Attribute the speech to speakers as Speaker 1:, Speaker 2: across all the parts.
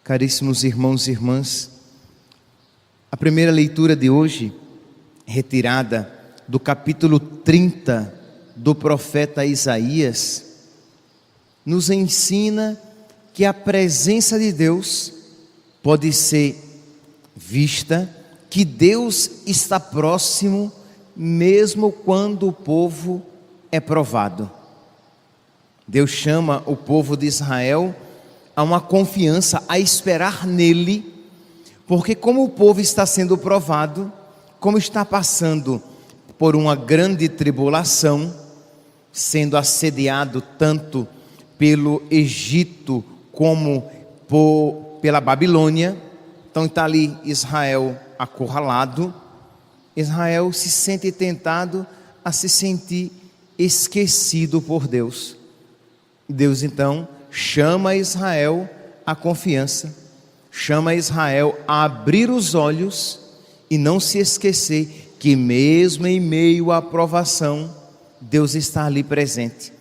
Speaker 1: Caríssimos irmãos e irmãs, a primeira leitura de hoje, retirada do capítulo 30 do profeta Isaías, nos ensina que a presença de Deus pode ser vista, que Deus está próximo, mesmo quando o povo é provado. Deus chama o povo de Israel a uma confiança, a esperar nele, porque como o povo está sendo provado, como está passando por uma grande tribulação, sendo assediado tanto pelo Egito como pela Babilônia, então está ali Israel acurralado. Israel se sente tentado a se sentir esquecido por Deus. Deus então chama Israel à confiança, chama Israel a abrir os olhos e não se esquecer que mesmo em meio à provação, Deus está ali presente.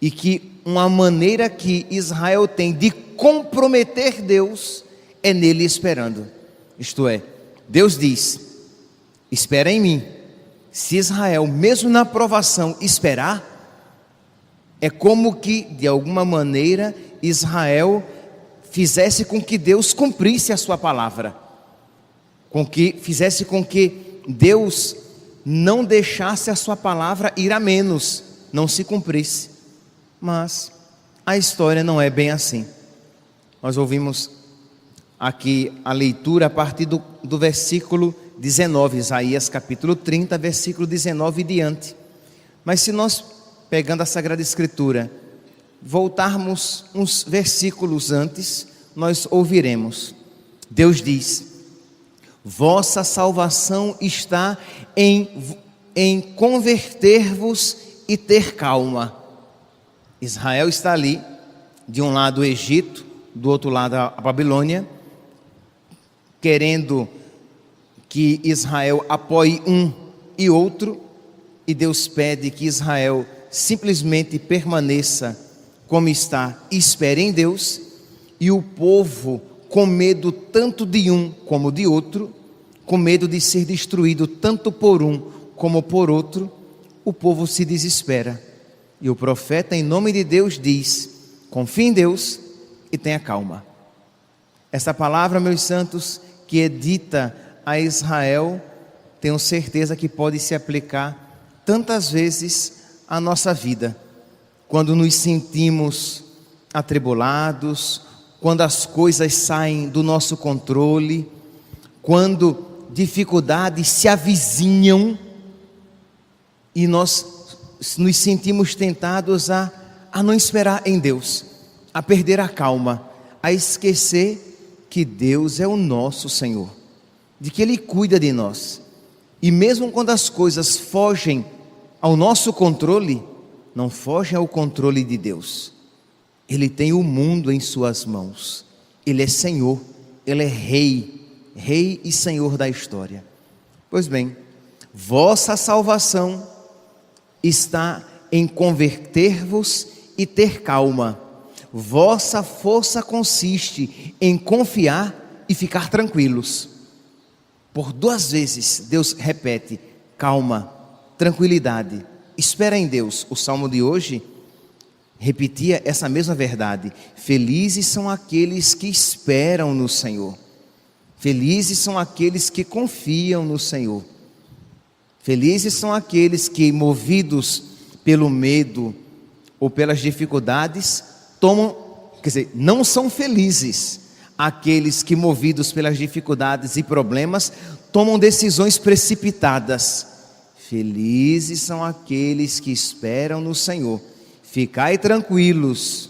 Speaker 1: E que uma maneira que Israel tem de comprometer Deus é nele esperando. Isto é, Deus diz: espera em mim. Se Israel, mesmo na provação, esperar, é como que, de alguma maneira, Israel fizesse com que Deus cumprisse a sua palavra, fizesse com que Deus não deixasse a sua palavra ir a menos, não se cumprisse. Mas a história não é bem assim. Nós ouvimos aqui a leitura a partir do versículo 19, Isaías capítulo 30, versículo 19 e diante. Mas se nós, pegando a Sagrada Escritura, voltarmos uns versículos antes, nós ouviremos. Deus diz: vossa salvação está em converter-vos e ter calma. Israel está ali, de um lado o Egito, do outro lado a Babilônia, querendo que Israel apoie um e outro, e Deus pede que Israel simplesmente permaneça como está, espere em Deus. E o povo, com medo tanto de um como de outro, com medo de ser destruído tanto por um como por outro, o povo se desespera. E o profeta, em nome de Deus, diz: confie em Deus e tenha calma. Essa palavra, meus santos, que é dita a Israel, tenho certeza que pode se aplicar tantas vezes à nossa vida, quando nos sentimos atribulados, quando as coisas saem do nosso controle, quando dificuldades se avizinham e nós nos sentimos tentados a não esperar em Deus, a perder a calma, a esquecer que Deus é o nosso Senhor, de que Ele cuida de nós. E mesmo quando as coisas fogem ao nosso controle, não fogem ao controle de Deus. Ele tem o mundo em suas mãos. Ele é Senhor, Ele é Rei e Senhor da história. Pois bem, vossa salvação está em converter-vos e ter calma. Vossa força consiste em confiar e ficar tranquilos. Por 2 vezes Deus repete: calma, tranquilidade, espera em Deus. O salmo de hoje repetia essa mesma verdade: felizes são aqueles que esperam no Senhor, felizes são aqueles que confiam no Senhor, felizes são aqueles que, movidos pelo medo ou pelas dificuldades, não são felizes aqueles que, movidos pelas dificuldades e problemas, tomam decisões precipitadas. Felizes são aqueles que esperam no Senhor. Ficai tranquilos,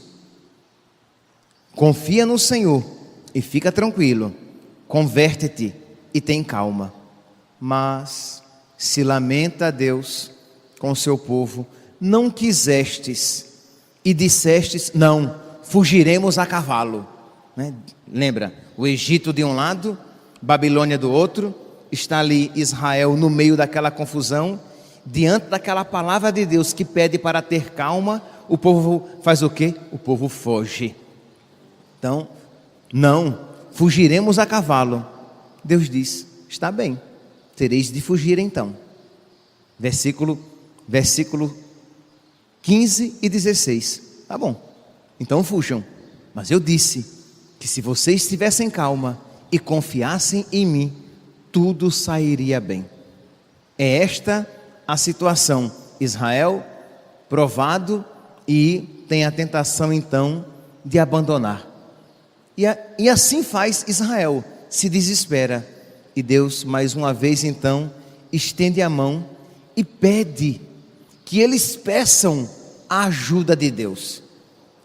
Speaker 1: confia no Senhor e fica tranquilo, converte-te e tem calma. Mas se lamenta a Deus com o seu povo: não quisestes e dissestes: não, fugiremos a cavalo. Lembra, o Egito de um lado, Babilônia do outro, está ali Israel no meio daquela confusão, diante daquela palavra de Deus que pede para ter calma. O povo faz o quê? O povo foge. Então, não, fugiremos a cavalo. Deus diz: está bem, tereis de fugir então. Versículo 15 e 16. Tá bom, então fujam. Mas eu disse que se vocês tivessem calma e confiassem em mim, tudo sairia bem. É esta a situação. Israel provado e tem a tentação então de abandonar. E assim faz Israel, se desespera. E Deus mais uma vez então estende a mão e pede que eles peçam a ajuda de Deus.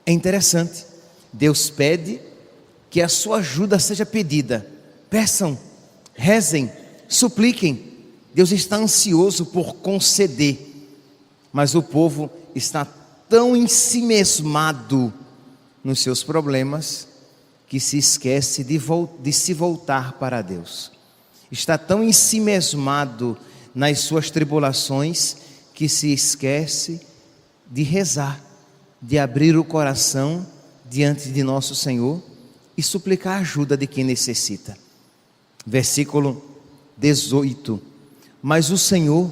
Speaker 1: É interessante, Deus pede que a sua ajuda seja pedida. Peçam, rezem, supliquem. Deus está ansioso por conceder, mas o povo está tão ensimesmado nos seus problemas que se esquece de se voltar para Deus. Está tão ensimesmado nas suas tribulações que se esquece de rezar, de abrir o coração diante de nosso Senhor e suplicar a ajuda de quem necessita. Versículo 18: mas o Senhor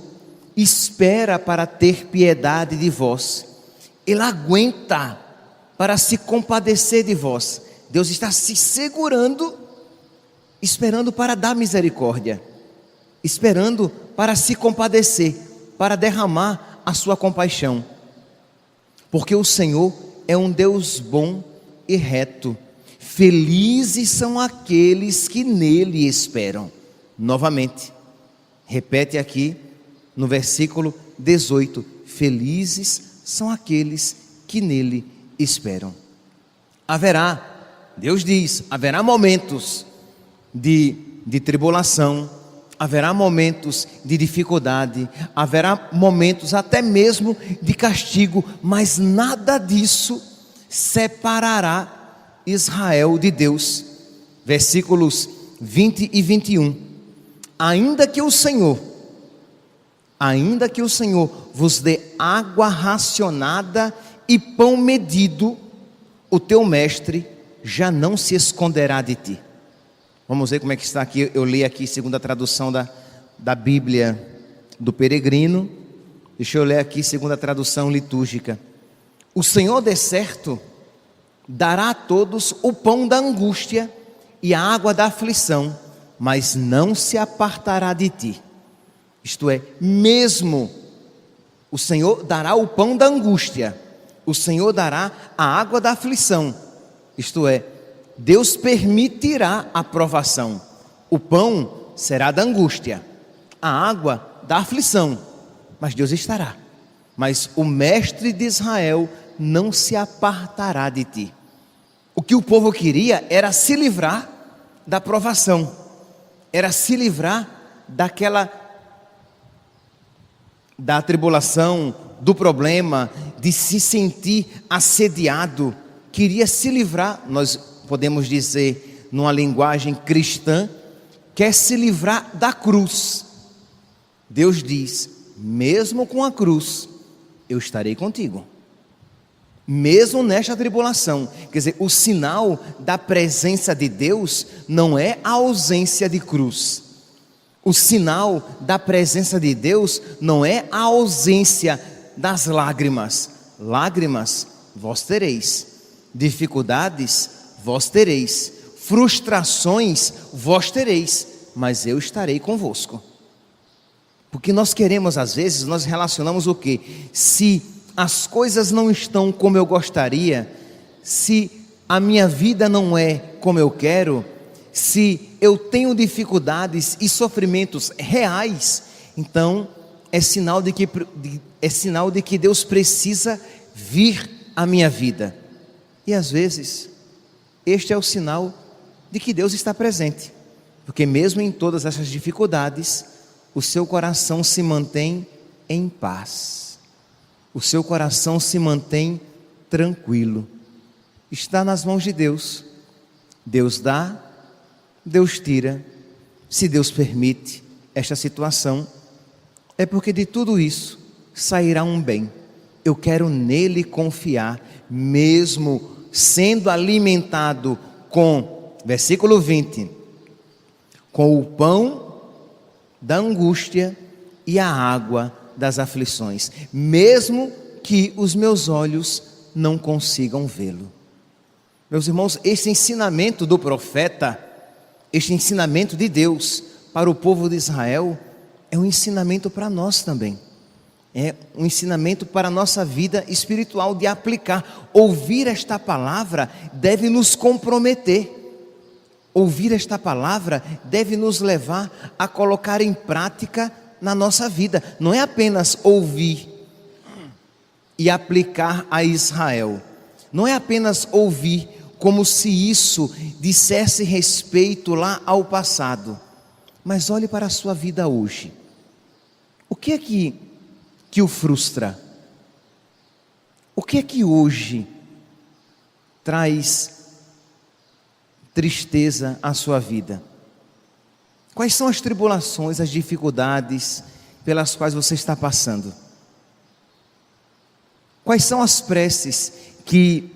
Speaker 1: espera para ter piedade de vós, Ele aguenta para se compadecer de vós. Deus está se segurando, esperando para dar misericórdia, esperando para se compadecer, para derramar a sua compaixão, porque o Senhor é um Deus bom e reto. Felizes são aqueles que nele esperam. Novamente, repete aqui no versículo 18: felizes são aqueles que nele esperam. Deus diz, haverá momentos de tribulação, haverá momentos de dificuldade, haverá momentos até mesmo de castigo, mas nada disso separará Israel de Deus. Versículos 20 e 21. Ainda que o Senhor vos dê água racionada e pão medido, o teu mestre já não se esconderá de ti. Vamos ver como é que está aqui. Eu li aqui segundo a tradução da Bíblia do Peregrino. Deixa eu ler aqui segundo a tradução litúrgica. O Senhor de certo dará a todos o pão da angústia e a água da aflição, mas não se apartará de ti. Isto é, mesmo o Senhor dará o pão da angústia, o Senhor dará a água da aflição. Isto é, Deus permitirá a provação. O pão será da angústia, a água da aflição, mas Deus estará. Mas o mestre de Israel não se apartará de ti. O que o povo queria era se livrar da provação, era se livrar da tribulação, do problema, de se sentir assediado. Queria se livrar, nós podemos dizer numa linguagem cristã, quer se livrar da cruz. Deus diz: mesmo com a cruz, eu estarei contigo. Mesmo nesta tribulação. Quer dizer, o sinal da presença de Deus não é a ausência de cruz. O sinal da presença de Deus não é a ausência das lágrimas. Lágrimas vós tereis, dificuldades vós tereis, frustrações vós tereis, mas eu estarei convosco. Porque nós queremos, às vezes, nós relacionamos o quê? Se as coisas não estão como eu gostaria, se a minha vida não é como eu quero, se eu tenho dificuldades e sofrimentos reais, então é sinal de que Deus precisa vir à minha vida. E às vezes, este é o sinal de que Deus está presente, porque mesmo em todas essas dificuldades, o seu coração se mantém em paz. O seu coração se mantém tranquilo. Está nas mãos de Deus. Deus dá, Deus tira. Se Deus permite esta situação, é porque de tudo isso sairá um bem. Eu quero nele confiar, mesmo sendo alimentado com Versículo 20: com o pão da angústia e a água das aflições, mesmo que os meus olhos não consigam vê-lo. Meus irmãos, este ensinamento do profeta, este ensinamento de Deus para o povo de Israel, é um ensinamento para nós também. É um ensinamento para a nossa vida espiritual de aplicar. Ouvir esta palavra deve nos comprometer. Ouvir esta palavra deve nos levar a colocar em prática na nossa vida. Não é apenas ouvir e aplicar a Israel. Não é apenas ouvir como se isso dissesse respeito lá ao passado. Mas olhe para a sua vida hoje. O que é que o frustra? O que é que hoje traz tristeza à sua vida? Quais são as tribulações, as dificuldades pelas quais você está passando? Quais são as preces que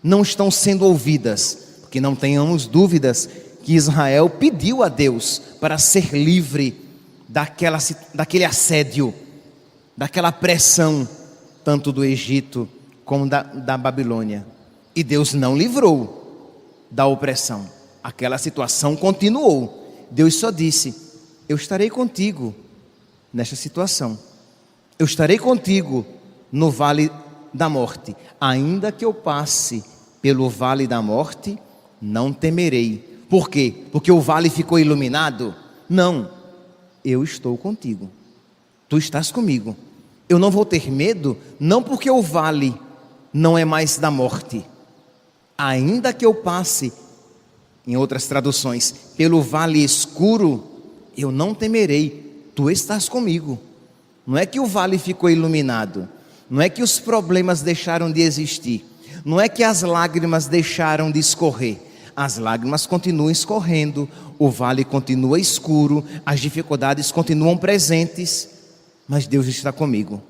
Speaker 1: não estão sendo ouvidas? Porque não tenhamos dúvidas que Israel pediu a Deus para ser livre daquele assédio, daquela pressão, tanto do Egito como da Babilônia. E Deus não livrou da opressão. Aquela situação continuou. Deus só disse: eu estarei contigo nesta situação. Eu estarei contigo no vale da morte. Ainda que eu passe pelo vale da morte, não temerei. Por quê? Porque o vale ficou iluminado? Não. Eu estou contigo. Tu estás comigo. Eu não vou ter medo, não porque o vale não é mais da morte. Ainda que eu passe, em outras traduções, pelo vale escuro, eu não temerei. Tu estás comigo. Não é que o vale ficou iluminado. Não é que os problemas deixaram de existir. Não é que as lágrimas deixaram de escorrer. As lágrimas continuam escorrendo, o vale continua escuro, as dificuldades continuam presentes, mas Deus está comigo.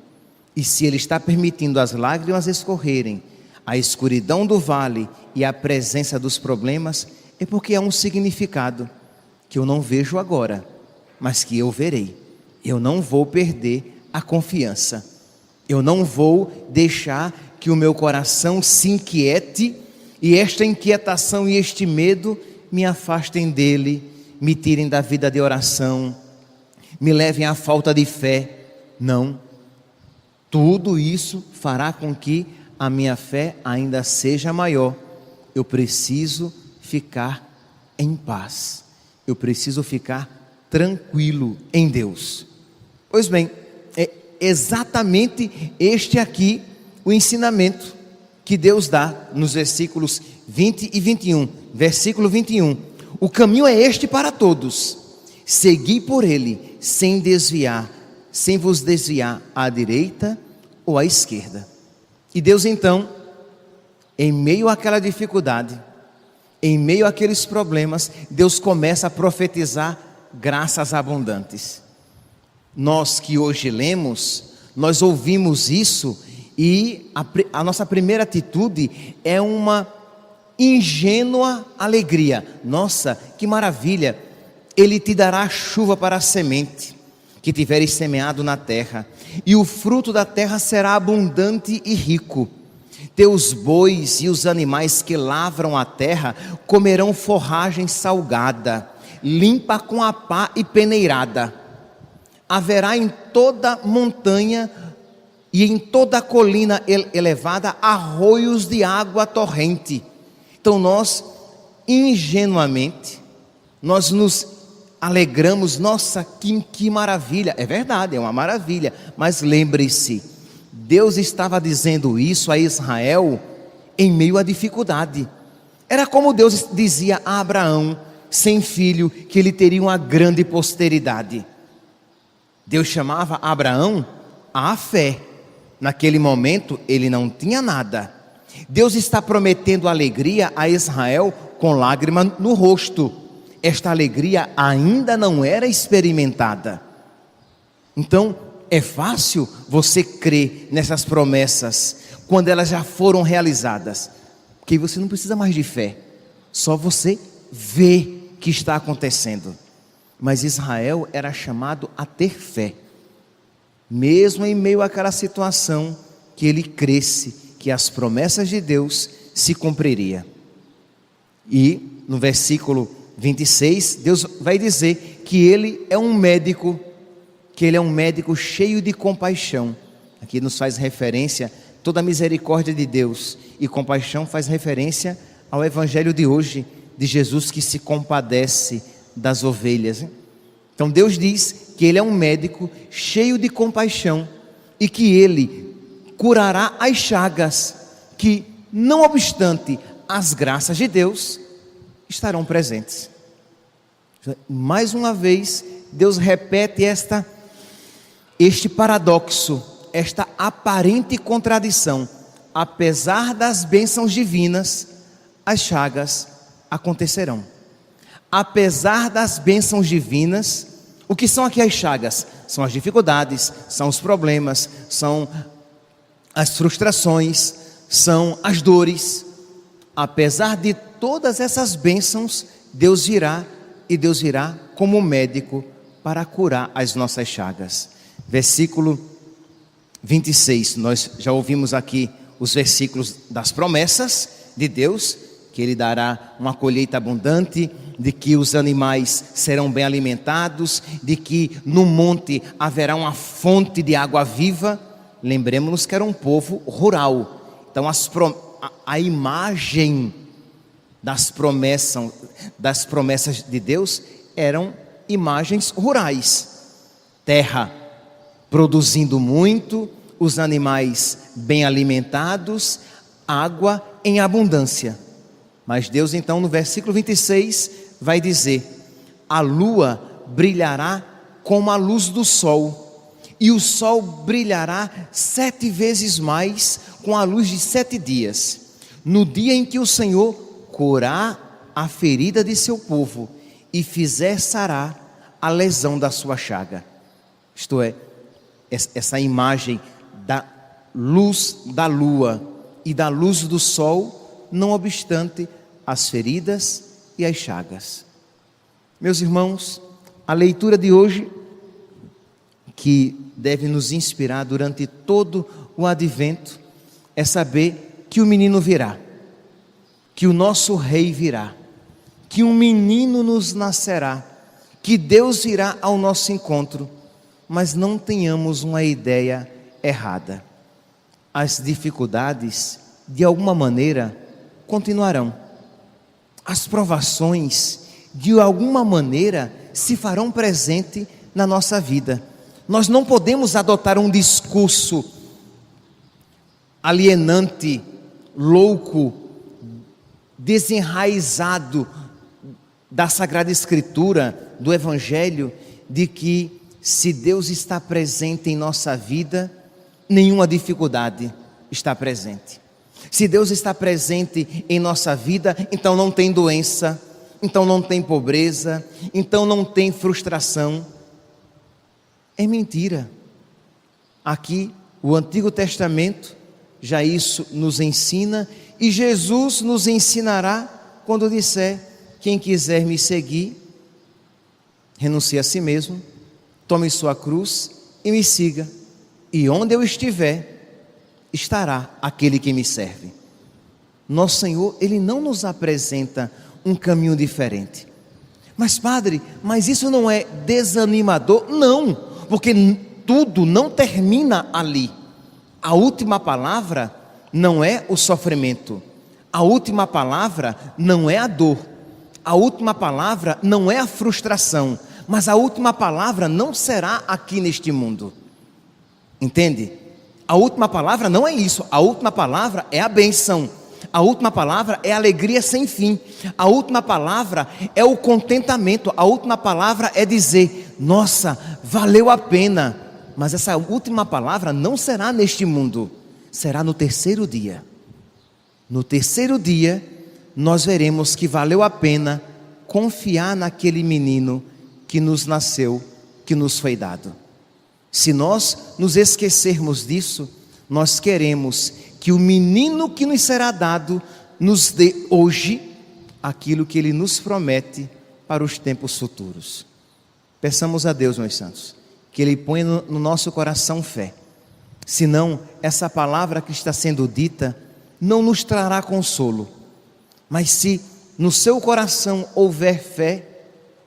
Speaker 1: E se Ele está permitindo as lágrimas escorrerem, a escuridão do vale e a presença dos problemas, é porque há um significado que eu não vejo agora, mas que eu verei. Eu não vou perder a confiança. Eu não vou deixar que o meu coração se inquiete e esta inquietação e este medo me afastem dele, me tirem da vida de oração, me levem à falta de fé. Não. Tudo isso fará com que a minha fé ainda seja maior. Eu preciso ficar em paz. Eu preciso ficar tranquilo em Deus. Pois bem, é exatamente este aqui o ensinamento que Deus dá nos versículos 20 e 21. Versículo 21. O caminho é este para todos. Segui por ele, sem vos desviar à direita ou à esquerda. E Deus então, em meio àquela dificuldade, em meio àqueles problemas, Deus começa a profetizar graças abundantes. Nós que hoje lemos, nós ouvimos isso e a nossa primeira atitude é uma ingênua alegria. Nossa, que maravilha! Ele te dará chuva para a semente que tiveres semeado na terra, e o fruto da terra será abundante e rico. Teus bois e os animais que lavram a terra comerão forragem salgada, limpa com a pá e peneirada. Haverá em toda montanha e em toda colina elevada arroios de água torrente. Então nós, ingenuamente, nós nos alegramos. Nossa, que maravilha. É verdade, é uma maravilha. Mas lembre-se, Deus estava dizendo isso a Israel em meio à dificuldade. Era como Deus dizia a Abraão, sem filho, que ele teria uma grande posteridade. Deus chamava Abraão à fé. Naquele momento ele não tinha nada. Deus está prometendo alegria a Israel com lágrima no rosto. Esta alegria ainda não era experimentada. Então é fácil você crer nessas promessas quando elas já foram realizadas, porque você não precisa mais de fé, só você vê que está acontecendo. Mas Israel era chamado a ter fé, mesmo em meio àquela situação, que ele cresce, que as promessas de Deus se cumpriria. E no versículo 26, Deus vai dizer que ele é um médico, cheio de compaixão. Aqui nos faz referência toda a misericórdia de Deus, e compaixão faz referência ao evangelho de hoje, de Jesus que se compadece das ovelhas. Então Deus diz que ele é um médico cheio de compaixão e que ele curará as chagas que, não obstante as graças de Deus, estarão presentes. Mais uma vez, Deus repete este paradoxo, esta aparente contradição. Apesar das bênçãos divinas, as chagas acontecerão. Apesar das bênçãos divinas, o que são aqui as chagas? São as dificuldades, são os problemas, são as frustrações, são as dores. Apesar de todas essas bênçãos, Deus virá como médico para curar as nossas chagas. Versículo 26, nós já ouvimos aqui os versículos das promessas de Deus, que Ele dará uma colheita abundante, de que os animais serão bem alimentados, de que no monte haverá uma fonte de água viva. Lembremos-nos que era um povo rural, então a imagem das promessas de Deus eram imagens rurais. Terra produzindo muito, os animais bem alimentados, água em abundância. Mas Deus então no versículo 26 vai dizer: a lua brilhará como a luz do sol, e o sol brilhará 7 vezes mais com a luz de 7 dias, no dia em que o Senhor curar a ferida de seu povo e fizer sarar a lesão da sua chaga. Isto é, essa imagem da luz da lua e da luz do sol, não obstante as feridas e as chagas. Meus irmãos, a leitura de hoje, que deve nos inspirar durante todo o advento, é saber que o menino virá, que o nosso rei virá, que um menino nos nascerá, que Deus virá ao nosso encontro. Mas não tenhamos uma ideia errada. As dificuldades, de alguma maneira, continuarão. As provações, de alguma maneira, se farão presente na nossa vida. Nós não podemos adotar um discurso alienante, louco, desenraizado da Sagrada Escritura, do Evangelho, de que se Deus está presente em nossa vida, nenhuma dificuldade está presente. Se Deus está presente em nossa vida, então não tem doença, então não tem pobreza, então não tem frustração. É mentira. Aqui o Antigo Testamento já isso nos ensina, e Jesus nos ensinará quando disser: quem quiser me seguir, renuncie a si mesmo, tome sua cruz e me siga, e onde eu estiver, estará aquele que me serve. Nosso Senhor, Ele não nos apresenta um caminho diferente. Mas padre, mas isso não é desanimador? Não, porque tudo não termina ali. A última palavra não é o sofrimento, a última palavra não é a dor, a última palavra não é a frustração, mas a última palavra não será aqui neste mundo. Entende? A última palavra não é isso. A última palavra é a bênção. A última palavra é a alegria sem fim. A última palavra é o contentamento. A última palavra é dizer: nossa, valeu a pena. Mas essa última palavra não será neste mundo, será no terceiro dia. No terceiro dia nós veremos que valeu a pena confiar naquele menino que nos nasceu, que nos foi dado. Se nós nos esquecermos disso, nós queremos que o menino que nos será dado nos dê hoje aquilo que Ele nos promete para os tempos futuros. Peçamos a Deus, meus santos, que Ele ponha no nosso coração fé. Senão, essa palavra que está sendo dita não nos trará consolo. Mas se no seu coração houver fé,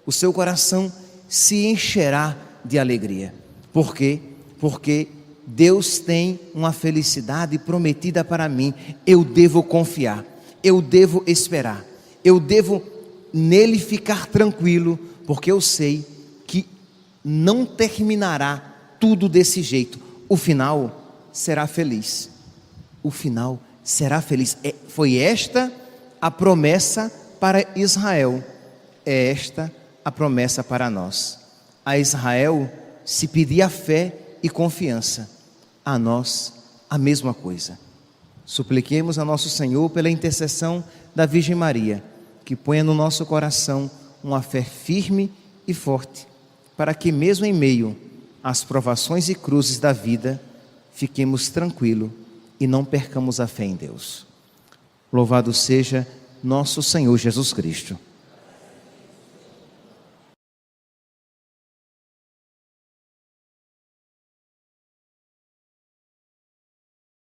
Speaker 1: o seu coração se encherá de alegria. Por quê? Porque Deus tem uma felicidade prometida para mim. Eu devo confiar, eu devo esperar, eu devo nele ficar tranquilo, porque eu sei que não terminará tudo desse jeito. O final será feliz. O final será feliz. Foi esta a promessa para Israel. É esta a promessa para nós. A Israel se pedia fé e confiança. A nós a mesma coisa. Supliquemos a nosso Senhor pela intercessão da Virgem Maria, que ponha no nosso coração uma fé firme e forte, para que mesmo em meio às provações e cruzes da vida, fiquemos tranquilos e não percamos a fé em Deus. Louvado seja nosso Senhor Jesus Cristo.